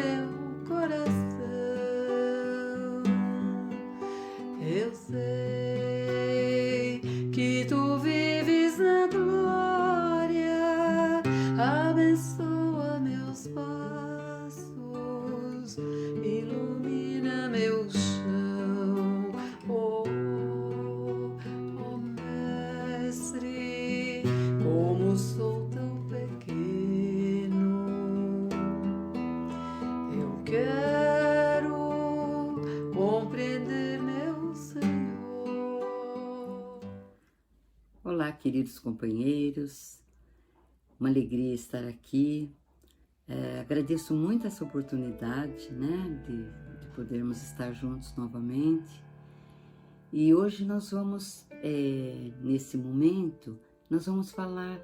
meu coração. Eu sei que tu vives na glória, abençoa meus passos, ilumina meu chão, oh, oh Mestre, como sou tão pequeno, eu quero compreender meu Senhor. Olá, queridos companheiros, uma alegria estar aqui. Agradeço muito essa oportunidade, né, de podermos estar juntos novamente. E hoje nós vamos, nesse momento, nós vamos falar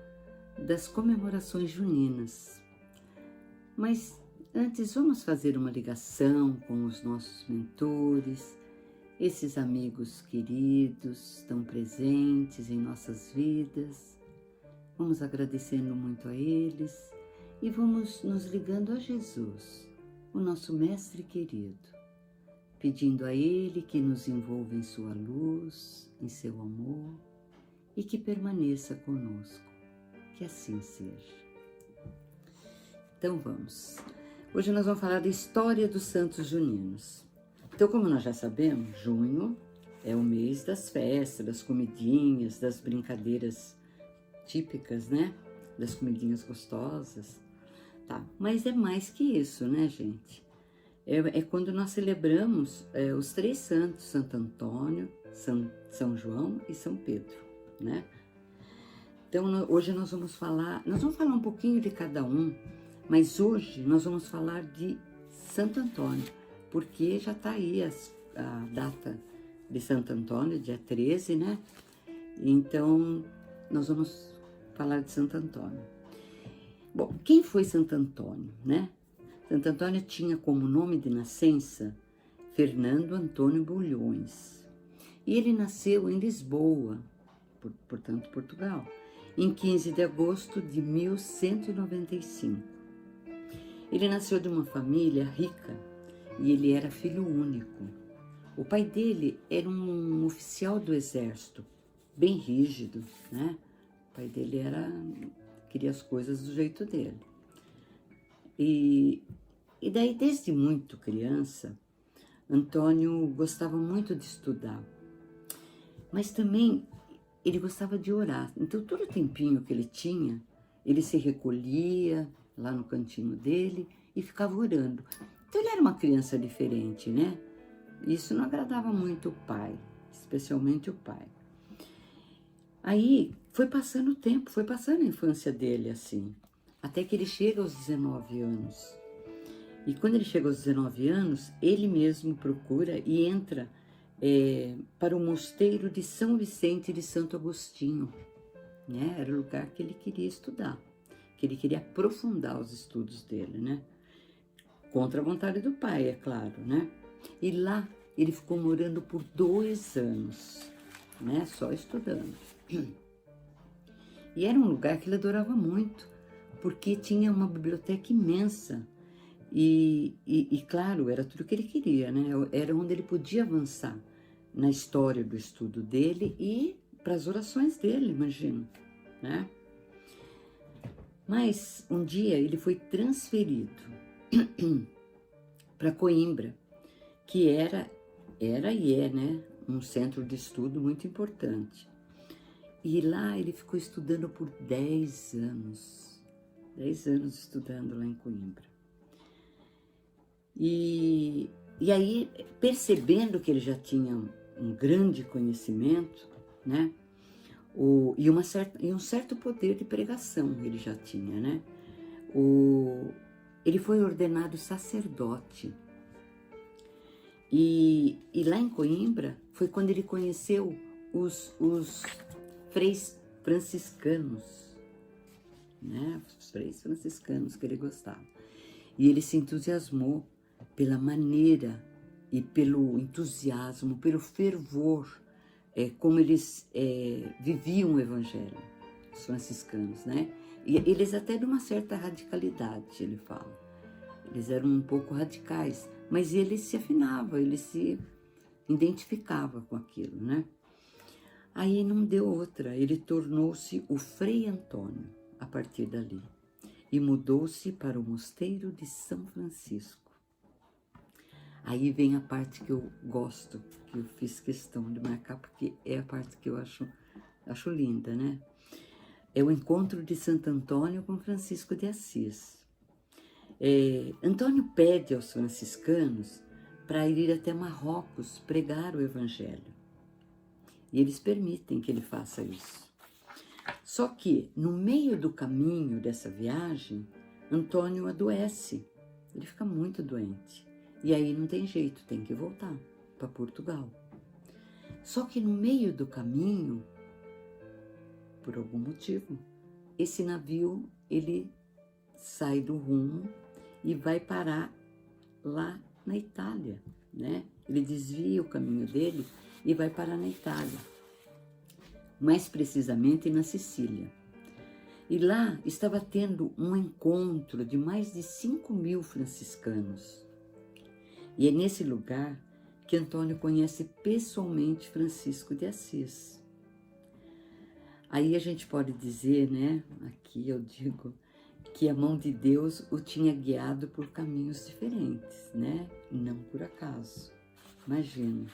das comemorações juninas. Mas antes vamos fazer uma ligação com os nossos mentores, esses amigos queridos tão presentes em nossas vidas. Vamos agradecendo muito a eles e vamos nos ligando a Jesus, o nosso Mestre querido, pedindo a Ele que nos envolva em sua luz, em seu amor e que permaneça conosco, que assim seja. Então vamos. Hoje nós vamos falar da história dos santos juninos. Então, como nós já sabemos, junho é o mês das festas, das comidinhas, das brincadeiras típicas, né? Das comidinhas gostosas. Tá, mas é mais que isso, né, gente? É quando nós celebramos os três santos, Santo Antônio, São João e São Pedro, né? Então, hoje nós vamos falar um pouquinho de cada um, mas hoje nós vamos falar de Santo Antônio, porque já está aí a data de Santo Antônio, dia 13, né? Então, nós vamos falar de Santo Antônio. Bom, quem foi Santo Antônio, né? Santo Antônio tinha como nome de nascença Fernando Antônio Bulhões. E ele nasceu em Lisboa, portanto, Portugal, em 15 de agosto de 1195. Ele nasceu de uma família rica e ele era filho único. O pai dele era um oficial do exército, bem rígido, né? O pai dele queria as coisas do jeito dele. E daí, desde muito criança, Antônio gostava muito de estudar, mas também ele gostava de orar. Então, todo o tempinho que ele tinha, ele se recolhia lá no cantinho dele e ficava orando. Então, ele era uma criança diferente, né? Isso não agradava muito o pai, especialmente o pai. Aí, foi passando o tempo, foi passando a infância dele assim, até que ele chega aos 19 anos. E quando ele chega aos 19 anos, ele mesmo procura e entra para o mosteiro de São Vicente de Santo Agostinho, né? Era o lugar que ele queria estudar, que ele queria aprofundar os estudos dele, né? Contra a vontade do pai, é claro, né? E lá ele ficou morando por 2 anos, né? Só estudando. E era um lugar que ele adorava muito, porque tinha uma biblioteca imensa. E claro, era tudo que ele queria, né? Era onde ele podia avançar na história do estudo dele e para as orações dele, imagino, né? Mas um dia ele foi transferido para Coimbra, que era e é, né, um centro de estudo muito importante. E lá ele ficou estudando por 10 anos. 10 anos estudando lá em Coimbra. E aí, percebendo que ele já tinha um grande conhecimento, né? E um certo poder de pregação ele já tinha, né? Ele foi ordenado sacerdote. E lá em Coimbra foi quando ele conheceu os freis franciscanos, né? Os freis franciscanos que ele gostava. E ele se entusiasmou pela maneira e pelo entusiasmo, pelo fervor, como eles viviam o evangelho, os franciscanos, né? E eles até de uma certa radicalidade, ele fala. Eles eram um pouco radicais, mas ele se afinava, ele se identificava com aquilo, né? Aí não deu outra, ele tornou-se o Frei Antônio a partir dali e mudou-se para o Mosteiro de São Francisco. Aí vem a parte que eu gosto, que eu fiz questão de marcar, porque é a parte que eu acho linda, né? É o encontro de Santo Antônio com Francisco de Assis. Antônio pede aos franciscanos para ir até Marrocos pregar o Evangelho. E eles permitem que ele faça isso. Só que, no meio do caminho dessa viagem, Antônio adoece. Ele fica muito doente. E aí não tem jeito, tem que voltar para Portugal. Só que no meio do caminho, por algum motivo, esse navio, ele sai do rumo e vai parar lá na Itália, né? Ele desvia o caminho dele e vai parar na Itália, mais precisamente na Sicília. E lá estava tendo um encontro de mais de 5.000 franciscanos. E é nesse lugar que Antônio conhece pessoalmente Francisco de Assis. Aí a gente pode dizer, né, aqui eu digo, que a mão de Deus o tinha guiado por caminhos diferentes, né? Não por acaso. Imagina.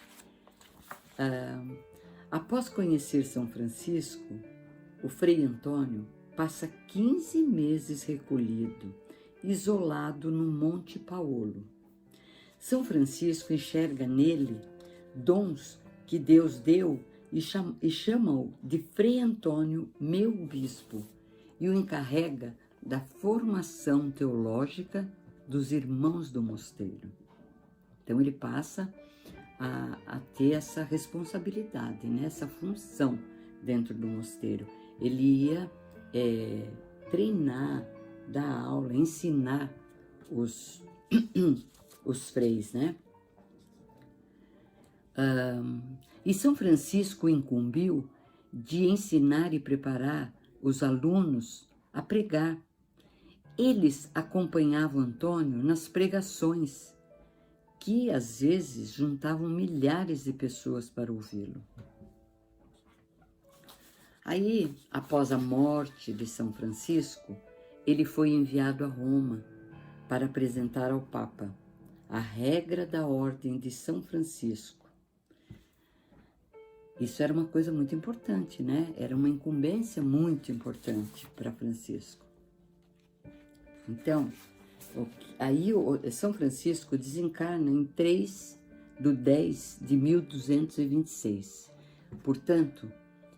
Após conhecer São Francisco, o Frei Antônio passa 15 meses recolhido, isolado no Monte Paolo. São Francisco enxerga nele dons que Deus deu e chama-o de Frei Antônio, meu bispo, e o encarrega da formação teológica dos irmãos do mosteiro. Então ele passa a ter essa responsabilidade, né? Essa função dentro do mosteiro. Ele ia treinar, dar aula, ensinar os freis, né? E São Francisco incumbiu de ensinar e preparar os alunos a pregar. Eles acompanhavam Antônio nas pregações, que às vezes juntavam milhares de pessoas para ouvi-lo. Aí, após a morte de São Francisco, ele foi enviado a Roma para apresentar ao Papa a regra da Ordem de São Francisco. Isso era uma coisa muito importante, né? Era uma incumbência muito importante para Francisco. Então, aí São Francisco desencarna em 3/10/1226. Portanto,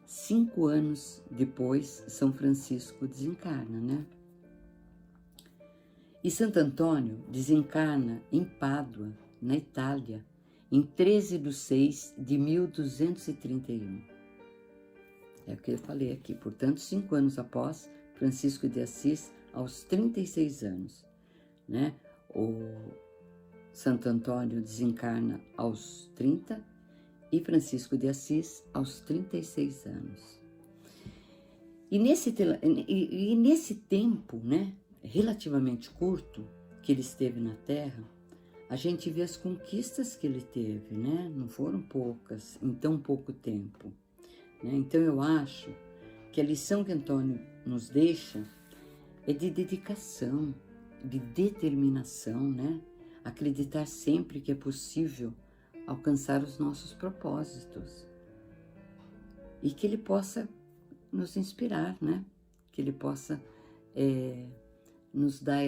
5 anos depois, São Francisco desencarna, né? E Santo Antônio desencarna em Pádua, na Itália, em 13/6/1231. É o que eu falei aqui. Portanto, 5 anos após, Francisco de Assis, aos 36 anos, né? O Santo Antônio desencarna aos 30 e Francisco de Assis aos 36 anos. E nesse tempo, né, relativamente curto que ele esteve na Terra, a gente vê as conquistas que ele teve, né? Não foram poucas em tão pouco tempo, né? Então eu acho que a lição que Antônio nos deixa é de dedicação, de determinação, né? Acreditar sempre que é possível alcançar os nossos propósitos e que ele possa nos inspirar, né? Que ele possa nos dar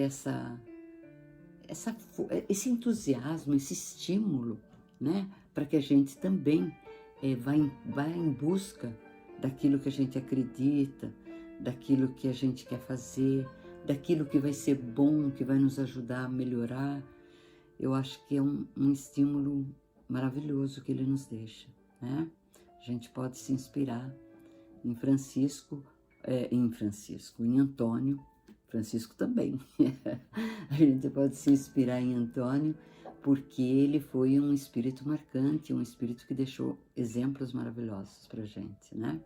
esse entusiasmo, esse estímulo, né? Para que a gente também vá em busca daquilo que a gente acredita, daquilo que a gente quer fazer, daquilo que vai ser bom, que vai nos ajudar a melhorar. Eu acho que é um estímulo maravilhoso que ele nos deixa, né? A gente pode se inspirar em em Antônio, Francisco também. A gente pode se inspirar em Antônio, porque ele foi um espírito marcante, um espírito que deixou exemplos maravilhosos pra gente, né?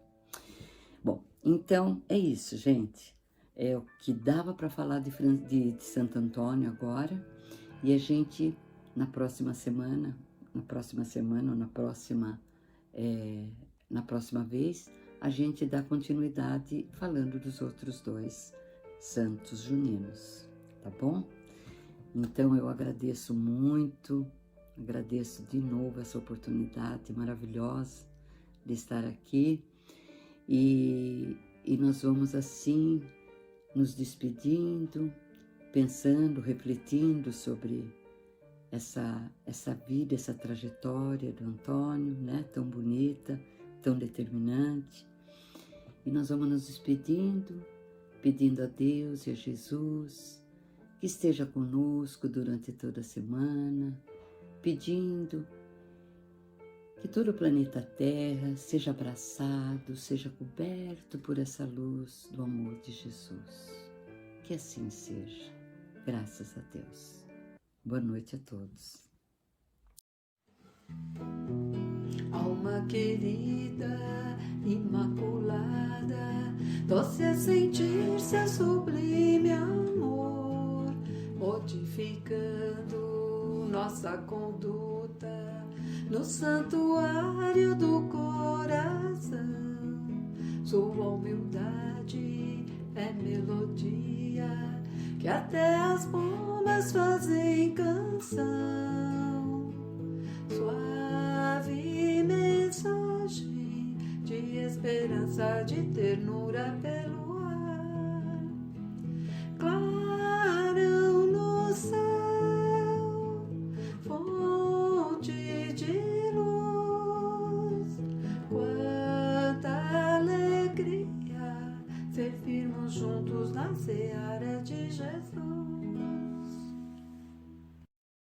Bom, então é isso, gente. É o que dava para falar de Santo Antônio agora. E a gente, na próxima semana ou na próxima vez, a gente dá continuidade falando dos outros 2 santos juninos, tá bom? Então eu agradeço muito, agradeço de novo essa oportunidade maravilhosa de estar aqui e nós vamos assim nos despedindo, pensando, refletindo sobre essa vida, essa trajetória do Antônio, né? Tão bonita, tão determinante. E nós vamos nos despedindo, pedindo a Deus e a Jesus que esteja conosco durante toda a semana, pedindo que todo o planeta Terra seja abraçado, seja coberto por essa luz do amor de Jesus. Que assim seja, graças a Deus. Boa noite a todos. Alma querida, imaculada, doce é sentir seu sublime amor, modificando nossa conduta no santuário do coração. Sua humildade é melodia que até as pombas fazem canção. Suave mensagem de esperança, de ternura pelo ar. Clarão no céu, fonte de luz. Quanta alegria servirmos juntos na seara de Jesus.